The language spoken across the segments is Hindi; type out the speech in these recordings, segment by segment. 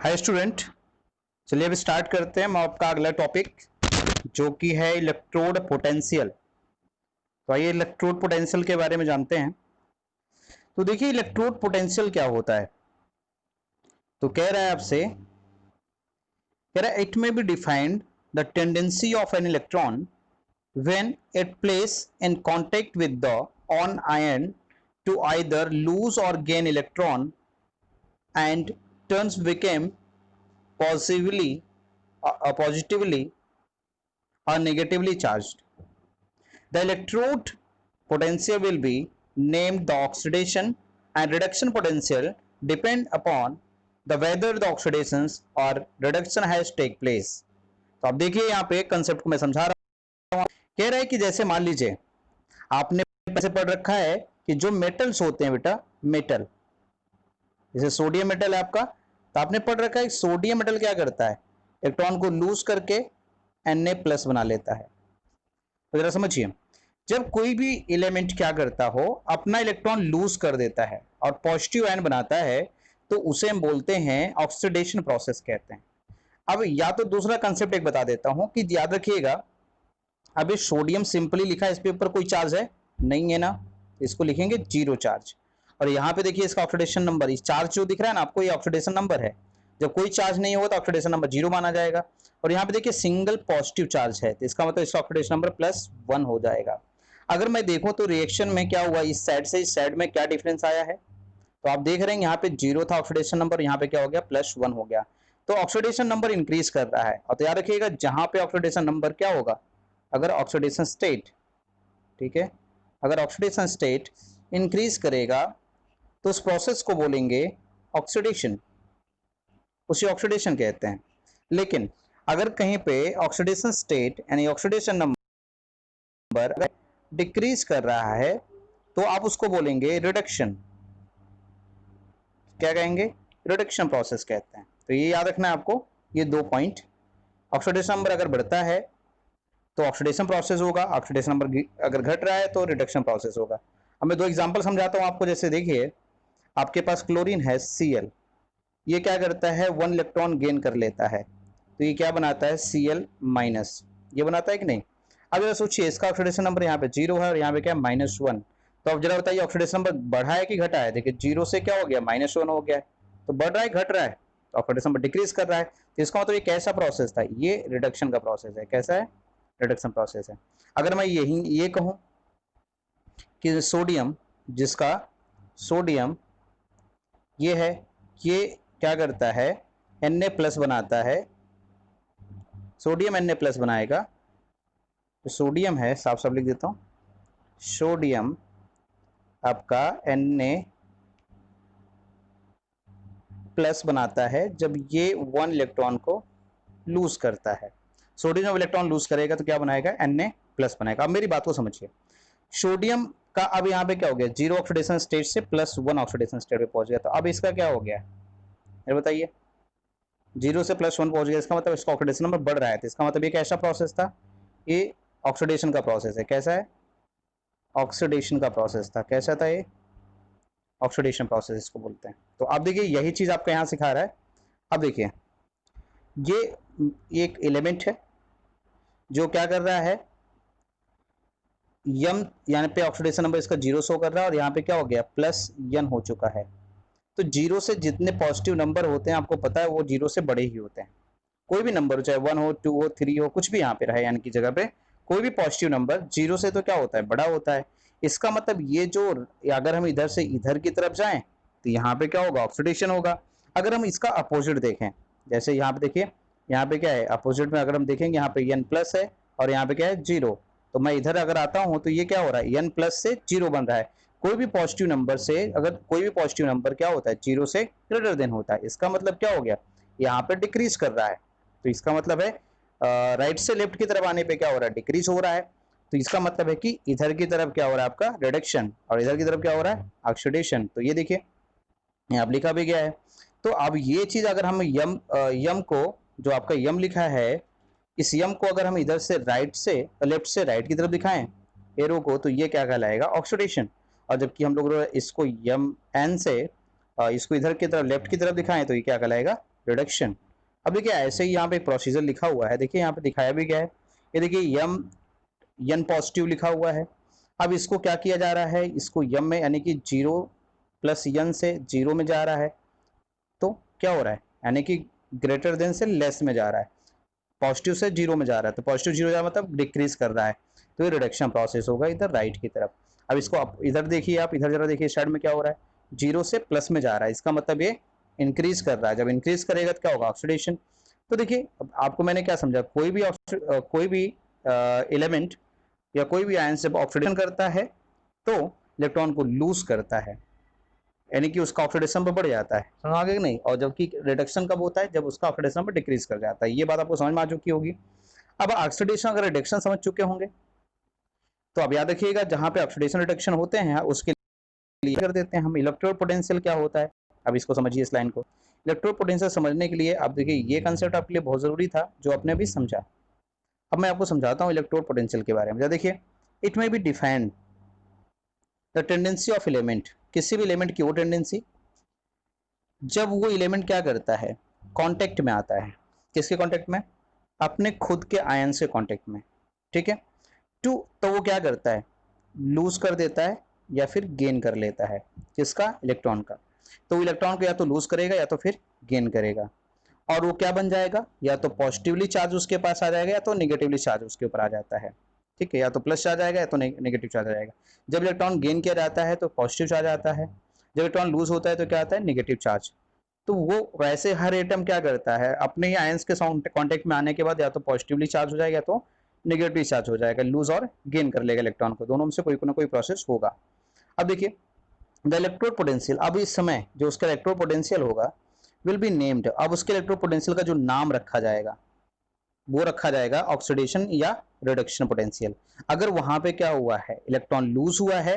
हाय स्टूडेंट, चलिए अब स्टार्ट करते हैं हम आपका अगला टॉपिक जो कि है इलेक्ट्रोड पोटेंशियल। तो आइए इलेक्ट्रोड पोटेंशियल के बारे में जानते हैं। तो देखिए इलेक्ट्रोड पोटेंशियल क्या होता है। तो कह रहा है आपसे, कह रहा है it may be defined the tendency of an electron when it place in contact with the on ion to either lose or gain electron and turns became positively or negatively charged. The electrode potential will be named the oxidation and reduction potential depend upon the whether the oxidations or reduction has take place. तो अब देखिए यहाँ पे कंसेप्ट को मैं समझा रहा हूँ। कह रहा है कि जैसे मान लीजिए आपने पैसे पढ़ रखा है कि जो मेटल्स होते हैं बेटा, मेटल जैसे सोडियम मेटल है आपका, तो आपने पढ़ रखा है सोडियम मेटल क्या करता है, इलेक्ट्रॉन को लूज करके Na+ बना लेता है। तो जरा समझिए, जब कोई भी एलिमेंट क्या करता हो, अपना इलेक्ट्रॉन लूज कर देता है और पॉजिटिव आयन बनाता है, तो उसे हम बोलते हैं ऑक्सीडेशन प्रोसेस कहते हैं। अब या तो दूसरा कंसेप्ट एक बता देता हूं कि याद रखिएगा, अभी सोडियम सिंपली लिखा है, इस पे ऊपर कोई चार्ज है नहीं है ना, इसको लिखेंगे 0 चार्ज। और यहाँ पे देखिए इसका ऑक्सीडेशन नंबर, इस चार्ज जो दिख रहा है ना आपको, ये ऑक्सीडेशन नंबर है। जब कोई चार्ज नहीं होगा तो ऑक्सीडेशन नंबर 0 माना जाएगा। और यहाँ पे देखिए सिंगल पॉजिटिव चार्ज है, तो इसका मतलब इसका ऑक्सीडेशन नंबर +1 हो जाएगा। अगर मैं देखूं तो रिएक्शन में क्या हुआ, इस साइड से इस साइड में क्या डिफरेंस आया है, तो आप देख रहे हैं यहाँ पे 0 था ऑक्सीडेशन नंबर, यहाँ पे क्या हो गया +1 हो गया। तो ऑक्सीडेशन नंबर इंक्रीज कर रहा है। और तो याद रखिएगा जहां पे ऑक्सीडेशन नंबर क्या होगा, अगर ऑक्सीडेशन स्टेट, ठीक है, अगर ऑक्सीडेशन स्टेट इंक्रीज करेगा तो उस प्रोसेस को बोलेंगे ऑक्सीडेशन, उसे ऑक्सीडेशन कहते हैं। लेकिन अगर कहीं पे ऑक्सीडेशन स्टेट यानी ऑक्सीडेशन नंबर डिक्रीज कर रहा है तो आप उसको बोलेंगे रिडक्शन। क्या कहेंगे, रिडक्शन प्रोसेस कहते हैं। तो ये याद रखना है आपको, ये 2 पॉइंट। ऑक्सीडेशन नंबर अगर बढ़ता है तो ऑक्सीडेशन प्रोसेस होगा, ऑक्सीडेशन नंबर अगर घट रहा है तो रिडक्शन प्रोसेस होगा। अब मैं 2 एग्जांपल समझाता हूं आपको। जैसे देखिए आपके पास क्लोरीन है Cl, ये क्या करता है 1 इलेक्ट्रॉन गेन कर लेता है, तो ये क्या बनाता है Cl-, ये बनाता है कि नहीं। अब जरा सोचिए इसका ऑक्सीडेशन नंबर यहाँ पे 0 है और यहाँ पे क्या है -1। तो अब जरा बताइए ऑक्सीडेशन नंबर बढ़ा है कि घटा है। देखिए 0 से क्या हो गया -1 हो गया है, तो बढ़ रहा है घट रहा है, तो ऑक्सीडेशन नंबर डिक्रीज कर रहा है। तो इसका मतलब ये कैसा प्रोसेस था, ये रिडक्शन का प्रोसेस है। कैसा है, रिडक्शन प्रोसेस है। अगर मैं ये कहूं कि सोडियम, जिसका सोडियम ये है, ये क्या करता है Na+ बनाता है, सोडियम Na+ बनाएगा। तो सोडियम है, साफ साफ लिख देता हूं, सोडियम आपका Na+ बनाता है जब ये 1 इलेक्ट्रॉन को लूज करता है। सोडियम जब इलेक्ट्रॉन लूज करेगा तो क्या बनाएगा, Na+ बनाएगा। अब मेरी बात को समझिए, सोडियम का अब यहाँ पे क्या हो गया, 0 ऑक्सीडेशन स्टेट से +1 ऑक्सीडेशन स्टेट पे पहुंच गया। तो अब इसका क्या हो गया, ये बताइए, 0 से +1 पहुंच गया, इसका मतलब इसका ऑक्सीडेशन नंबर बढ़ रहा है। तो इसका मतलब ये कैसा प्रोसेस था, ये ऑक्सीडेशन का प्रोसेस है। कैसा है, ऑक्सीडेशन का प्रोसेस था। कैसा था ये, ऑक्सीडेशन प्रोसेस इसको बोलते हैं। तो अब देखिए यही चीज आपको यहाँ सिखा रहा है। अब देखिए ये एक एलिमेंट है जो क्या कर रहा है, यम यहाँ पे ऑक्सीडेशन नंबर इसका 0 शो कर रहा है और यहाँ पे क्या हो गया +n हो चुका है। तो 0 से जितने पॉजिटिव नंबर होते हैं आपको पता है वो 0 से बड़े ही होते हैं। कोई भी नंबर हो, चाहे 1 हो 2 हो 3 हो, कुछ भी यहाँ पे रहे यानी कि जगह पे कोई भी पॉजिटिव नंबर 0 से तो क्या होता है, बड़ा होता है। इसका मतलब ये जो, अगर हम इधर से इधर की तरफ जाएं तो यहाँ पे क्या होगा, ऑक्सीडेशन होगा। अगर हम इसका अपोजिट देखें, जैसे यहाँ पे देखिए, यहाँ पे क्या है अपोजिट में, अगर हम देखेंगे यहाँ पे N+ है और यहाँ पे क्या है 0, तो मैं इधर अगर आता हूँ तो ये क्या हो रहा है, N+ से 0 बन रहा है। कोई भी पॉजिटिव नंबर से, अगर कोई भी पॉजिटिव नंबर क्या होता है 0 से ग्रेटर देन होता है, इसका मतलब क्या हो गया, यहाँ पे डिक्रीज कर रहा है। तो इसका मतलब है राइट से लेफ्ट की तरफ आने पे क्या हो रहा है, डिक्रीज हो रहा है। तो इसका मतलब है कि इधर की तरफ क्या हो रहा है आपका रिडक्शन, और इधर की तरफ क्या हो रहा है ऑक्सीडेशन। तो ये देखिए यहाँ लिखा भी गया है। तो अब ये चीज अगर हम यम को, जो आपका यम लिखा है, इस यम को अगर हम इधर से राइट से, लेफ्ट से राइट की तरफ दिखाएं एरो को, तो ये क्या कहलाएगा, ऑक्सीडेशन। और जबकि हम लोग इसको यम एन से इसको इधर की तरफ लेफ्ट की तरफ दिखाएं तो ये क्या कहलाएगा, रिडक्शन। अब देखिए ऐसे ही यहाँ पे एक प्रोसीजर लिखा हुआ है, देखिए यहाँ पे दिखाया भी गया है, ये देखिए यम यन पॉजिटिव लिखा हुआ है। अब इसको क्या किया जा रहा है, इसको यम में यानी कि 0 प्लस यन से 0 में जा रहा है, तो क्या हो रहा है, यानी कि ग्रेटर देन से लेस में जा रहा है, पॉजिटिव से 0 में जा रहा है, तो पॉजिटिव 0 जा मतलब डिक्रीज कर रहा है, तो ये रिडक्शन प्रोसेस होगा इधर राइट की तरफ। अब इसको आप इधर देखिए, आप इधर जरा देखिए साइड में क्या हो रहा है, 0 से प्लस में जा रहा है, इसका मतलब ये इंक्रीज कर रहा है, जब इंक्रीज करेगा तो क्या होगा, ऑक्सीडेशन। तो देखिए आपको मैंने क्या समझा, कोई भी एलिमेंट या कोई भी आयन जब ऑक्सीडेशन करता है तो इलेक्ट्रॉन को लूज करता है, यानी कि उसका ऑक्सीडेशन नंबर बढ़ जाता है, समझ आगे नहीं, और जबकि रिडक्शन कब होता है, जब उसका ऑक्सीडेशन नंबर डिक्रीज कर जाता है। ये बात आपको समझ में आ चुकी होगी। अब ऑक्सीडेशन अगर रिडक्शन समझ चुके होंगे तो अब याद रखिएगा, जहां पे ऑक्सीडेशन रिडक्शन होते हैं उसके लिए कर देते हैं हम इलेक्ट्रोड पोटेंशियल क्या होता है। अब इसको समझिए, इस लाइन को, इलेक्ट्रोड पोटेंशियल समझने के लिए अब देखिए ये कंसेप्ट आपके लिए बहुत जरूरी था जो आपने अभी समझा। अब मैं आपको समझाता हूँ इलेक्ट्रोड पोटेंशियल के बारे में। देखिए, it may be defined the tendency of element, किसी भी एलिमेंट की वो टेंडेंसी जब वो एलिमेंट क्या करता है, कांटेक्ट में आता है, किसके कांटेक्ट में, अपने खुद के आयन से कांटेक्ट में, ठीक है, तो वो क्या करता है, लूज कर देता है या फिर गेन कर लेता है, किसका, इलेक्ट्रॉन का। तो इलेक्ट्रॉन को या तो लूज करेगा या तो फिर गेन करेगा, और वो क्या बन जाएगा, या तो पॉजिटिवली चार्ज उसके पास आ जाएगा या तो निगेटिवली चार्ज उसके ऊपर आ जाता है, ठीक है, या तो प्लस चार्ज आएगा या तो नेगेटिव चार्ज आ जाएगा। जब इलेक्ट्रॉन गेन किया जाता है तो पॉजिटिव चार्ज आता है, जब इलेक्ट्रॉन लूज होता है तो क्या आता है, नेगेटिव चार्ज। तो वो वैसे हर एटम क्या करता है, अपने ही आयंस के कांटेक्ट में आने के बाद या तो पॉजिटिवली चार्ज हो जाएगा या तो नेगेटिव चार्ज हो जाएगा, लूज और गेन कर लेगा इलेक्ट्रॉन को, दोनों में से कोई ना कोई प्रोसेस होगा। अब देखिए द इलेक्ट्रोड पोटेंशियल, अब इस समय जो उसका इलेक्ट्रोड पोटेंशियल होगा विल बी नेम्ड, अब उसके इलेक्ट्रोड पोटेंशियल का जो नाम रखा जाएगा वो रखा जाएगा ऑक्सीडेशन या रिडक्शन पोटेंशियल। अगर वहां पे क्या हुआ है, इलेक्ट्रॉन लूज हुआ है,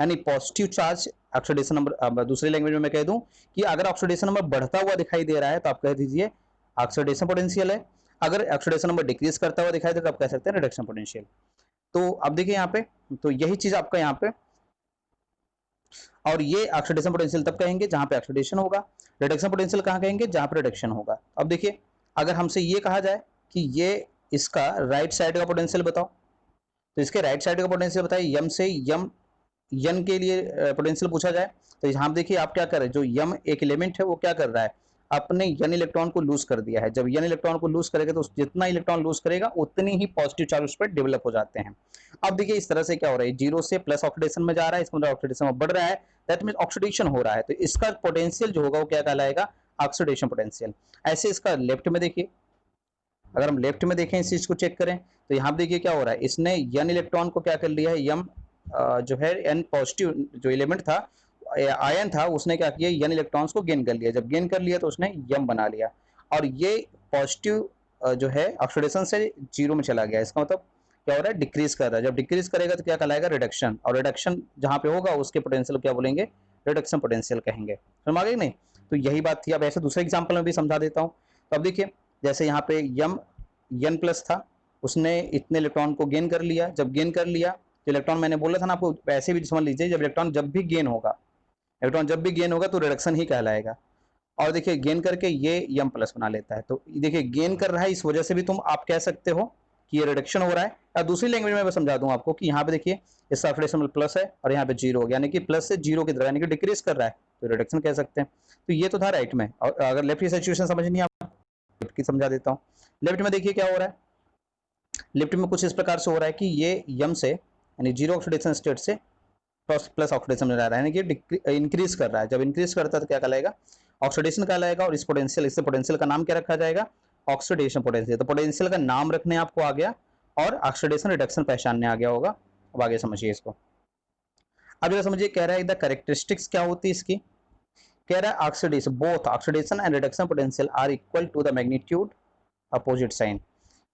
यानी पॉजिटिव चार्ज ऑक्सीडेशन नंबर, दूसरी लैंग्वेज में मैं कह दूं कि अगर ऑक्सीडेशन नंबर बढ़ता हुआ दिखाई दे रहा है तो आप कह दीजिए ऑक्सीडेशन पोटेंशियल है, अगर ऑक्सीडेशन नंबर डिक्रीज करता हुआ दिखाई दे तो आप कह सकते हैं रिडक्शन पोटेंशियल। तो अब देखिए यहाँ पे, तो यही चीज आपका यहाँ पे, और ये ऑक्सीडेशन पोटेंशियल तब कहेंगे जहां पे ऑक्सीडेशन होगा, रिडक्शन पोटेंशियल कहां कहेंगे, जहां पे रिडक्शन होगा। अब देखिए अगर हमसे ये कहा जाए कि ये इसका राइट साइड का पोटेंशियल बताओ, तो इसके राइट साइड का पोटेंशियल बताइए, यम से यम यन के लिए पोटेंशियल पूछा जाए, तो यहाँ देखिए आप क्या कर रहे हैं, जो यम एक एलिमेंट है वो क्या कर रहा है, अपने यन इलेक्ट्रॉन को लूज कर दिया है। जब यन इलेक्ट्रॉन को लूज करेगा तो जितना इलेक्ट्रॉन लूज करेगा उतनी ही पॉजिटिव चार्ज उस पर डेवलप हो जाते हैं। अब देखिए इस तरह से क्या हो रहा है, 0 से प्लस ऑक्सीडेशन में जा रहा है, इसका मतलब ऑक्सीडेशन में बढ़ रहा है, दैट मीन ऑक्सीडेशन हो रहा है, तो इसका पोटेंशियल जो होगा वो क्या कहलाएगा, ऑक्सीडेशन पोटेंशियल। ऐसे इसका लेफ्ट में देखिए, अगर हम लेफ्ट में देखें इस चीज को चेक करें तो यहाँ देखिए क्या हो रहा है, इसने यन इलेक्ट्रॉन को क्या कर लिया है, यम जो है एन पॉजिटिव जो एलिमेंट था, आयन था, उसने क्या किया, यन इलेक्ट्रॉन्स को गेन कर लिया, जब गेन कर लिया तो उसने यम बना लिया, और ये पॉजिटिव जो है ऑक्सीडेशन से 0 में चला गया, इसका मतलब क्या हो रहा है, डिक्रीज कर रहा है, जब डिक्रीज करेगा तो क्या कहलाएगा, रिडक्शन, और रिडक्शन जहां पे होगा उसके पोटेंशियल क्या बोलेंगे, रिडक्शन पोटेंशियल कहेंगे, समझ आ गई नहीं। तो यही बात थी। अब ऐसे दूसरे एग्जाम्पल में भी समझा देता हूँ। तो अब देखिए जैसे यहाँ पे यम यन प्लस था, उसने इतने इलेक्ट्रॉन को गेन कर लिया, जब गेन कर लिया तो इलेक्ट्रॉन, मैंने बोला था ना आपको, ऐसे भी समझ लीजिए, जब इलेक्ट्रॉन जब भी गेन होगा, इलेक्ट्रॉन जब भी गेन होगा तो रिडक्शन ही कहलाएगा। और देखिए गेन करके ये यम प्लस बना लेता है, तो देखिए गेन कर रहा है, इस वजह से भी तुम आप कह सकते हो कि ये रिडक्शन हो रहा है। या दूसरी लैंग्वेज में मैं समझा दूं आपको कि यहाँ पे देखिए इसका ऑक्सीडेशन प्लस है और यहाँ पे 0 हो गया, यानी कि प्लस से 0 की तरफ, यानी कि डिक्रीज कर रहा है, तो रिडक्शन कह सकते हैं। तो ये तो था राइट में, और अगर लेफ्ट की सिचुएशन समझनी है आप, लेफ्ट की समझा देता हूँ। लेफ्ट में देखिए क्या हो रहा है, लेफ्ट में कुछ इस प्रकार से हो रहा है कि ये यम से यानी 0 ऑक्सीडेशन स्टेट से प्लस ऑक्सीडेशन में जा रहा है, यानी कि इंक्रीज कर रहा है, जब इंक्रीज करता है तो क्या कहलाएगा, ऑक्सीडेशन कहलाएगा। और इस पोटेंशियल, इससे पोटेंशियल का नाम क्या रखा जाएगा, ऑक्सीडेशन पोटेंशियल। तो पोटेंशियल का नाम रखने आपको आ गया और ऑक्सीडेशन रिडक्शन पहचानने आ गया होगा। अब आगे समझिए इसको। अब जरा समझिए, कह रहा है द कैरेक्टरिस्टिक्स क्या होती है इसकी, कह रहा है oxidation, both oxidation and reduction potential are equal to the magnitude opposite sign.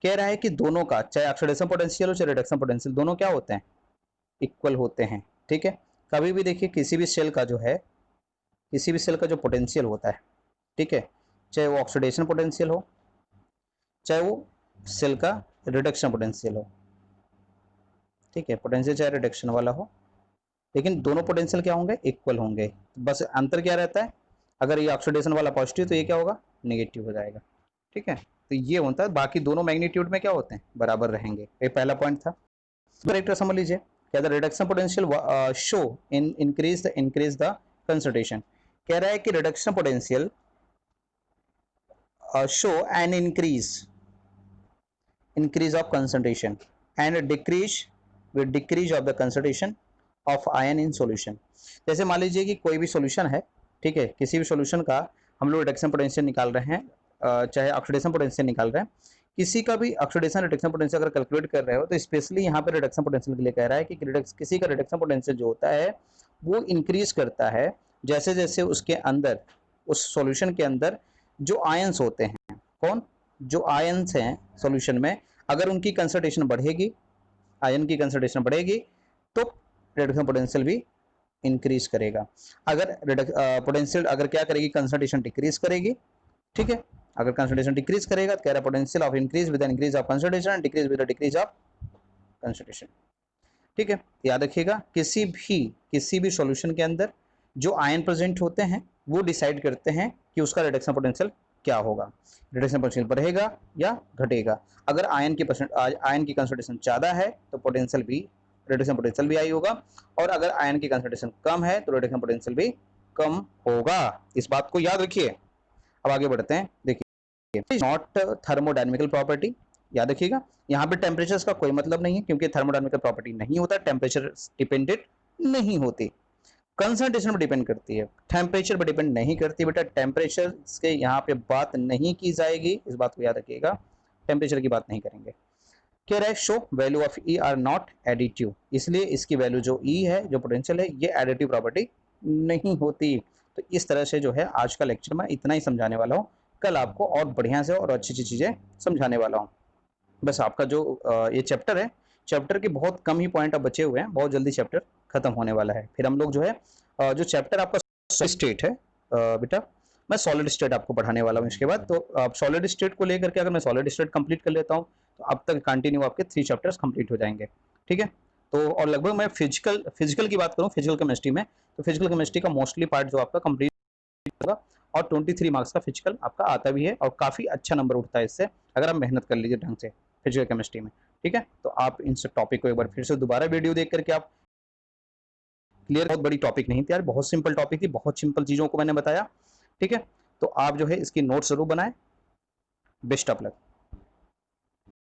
कह रहा है कि दोनों का, चाहे ऑक्सीडेशन पोटेंशियल हो चाहे रिडक्शन पोटेंशियल, दोनों क्या होते हैं, इक्वल होते हैं, ठीक है। कभी भी देखिए किसी भी सेल का जो है, किसी भी सेल का जो पोटेंशियल होता है, ठीक है, चाहे वो ऑक्सीडेशन पोटेंशियल हो चाहे वो सेल का रिडक्शन पोटेंशियल हो, ठीक है, पोटेंशियल चाहे रिडक्शन वाला हो, लेकिन दोनों पोटेंशियल क्या होंगे, इक्वल होंगे। बस अंतर क्या रहता है, अगर ये ऑक्सीडेशन वाला पॉजिटिव तो ये क्या होगा, नेगेटिव हो जाएगा। ठीक है, तो ये होता है, बाकी दोनों मैग्नीट्यूड में क्या होते हैं, बराबर रहेंगे। ये पहला पॉइंट था। करेक्टर समझ लीजिए, क्या the reduction potential show in increase the concentration. कह रहा है कि reduction potential show N increase of concentration and a decrease of the concentration of ion in solution। जैसे मान लीजिए कि कोई भी सॉल्यूशन है, ठीक है, किसी भी सॉल्यूशन का हम लोग रिडक्शन पोटेंशियल निकाल रहे हैं, चाहे ऑक्सीडेशन पोटेंशियल निकाल रहे हैं, किसी का भी ऑक्सीडेशन रिडक्शन पोटेंशियल अगर कैलकुलेट कर रहे हो तो स्पेशली यहाँ पे रिडक्शन पोटेंशियल के लिए कह रहा है कि किसी का रिडक्शन पोटेंशियल जो होता है वो इंक्रीज करता है जैसे जैसे उसके अंदर, उस सॉल्यूशन के अंदर जो आयंस होते हैं, कौन, जो आयंस हैं सॉल्यूशन में, अगर उनकी कंसंट्रेशन बढ़ेगी, आयन की कंसंट्रेशन बढ़ेगी तो रिडक्शन पोटेंशियल भी इंक्रीज करेगा। अगर पोटेंशियल अगर क्या करेगी, कंसंट्रेशन डिक्रीज करेगी, ठीक है, अगर कंसंट्रेशन डिक्रीज करेगा तो कह रहा है potential of increase with increase of concentration and decrease with decrease of concentration. ठीक है, याद रखिएगा, किसी भी सॉल्यूशन के अंदर जो आयन प्रेजेंट होते हैं वो डिसाइड करते हैं कि उसका रिडक्शन पोटेंशियल क्या होगा, रिडक्शन पोटेंशियल बढ़ेगा या घटेगा। अगर आयन की कंसंट्रेशन ज़्यादा है तो पोटेंशियल भी, रिडक्शन पोटेंशियल भी हाई होगा, और अगर आयन की कंसंट्रेशन कम है तो रिडक्शन पोटेंशियल भी कम होगा। इस बात को याद रखिए। अब आगे बढ़ते हैं, देखिए नॉट थर्मोडायनेमिकल प्रॉपर्टी, याद रखिएगा, यहाँ पे टेम्परेचर का कोई मतलब नहीं है क्योंकि थर्मोडायनेमिकल प्रॉपर्टी नहीं होता, टेम्परेचर डिपेंडेंट नहीं होती, कंसंट्रेशन पर डिपेंड करती है, टेम्परेचर पर डिपेंड नहीं करती। बेटा टेम्परेचर के यहाँ पे बात नहीं की जाएगी, इस बात को याद रखिएगा, टेम्परेचर की बात नहीं करेंगे। कह रहा है show value of E R not additive, इसलिए इसकी वैल्यू जो ई है, जो पोटेंशियल है, ये एडिटिव प्रॉपर्टी नहीं होती। तो इस तरह से जो है आज का लेक्चर मैं इतना ही समझाने वाला हूँ, कल आपको और बढ़िया से और अच्छी अच्छी चीज़ें समझाने वाला हूँ। बस आपका जो ये चैप्टर है, चैप्टर के बहुत कम ही पॉइंट अब बचे हुए हैं, बहुत जल्दी चैप्टर खत्म होने वाला है। फिर हम लोग जो है जो चैप्टर आपका सॉलिड स्टेट है, बेटा मैं सॉलिड स्टेट आपको पढ़ाने वाला हूँ इसके बाद। तो आप सॉलिड स्टेट को लेकर के अगर मैं सॉलिड स्टेट कंप्लीट कर लेता हूँ तो अब तक कंटिन्यू आपके 3 चैप्टर्स कंप्लीट हो जाएंगे। ठीक है, तो और लगभग मैं फिजिकल की बात करूँ, फिजिकल केमिस्ट्री में, तो फिजिकल केमिस्ट्री का मोस्टली पार्ट जो आपका कंप्लीट होगा, और 23 मार्क्स का फिजिकल आपका आता भी है, और काफ़ी अच्छा नंबर उठता है इससे अगर आप मेहनत कर लीजिए ढंग से फिजिकल केमिस्ट्री में। ठीक है, तो आप इन सब टॉपिक को एक बार फिर से दोबारा वीडियो देख करके आप क्लियर, बहुत बड़ी टॉपिक नहीं थी यार, बहुत सिंपल टॉपिक थी, बहुत सिंपल चीज़ों को मैंने बताया। ठीक है, तो आप जो है इसकी नोट्स जरूर बनाएं। Best of luck.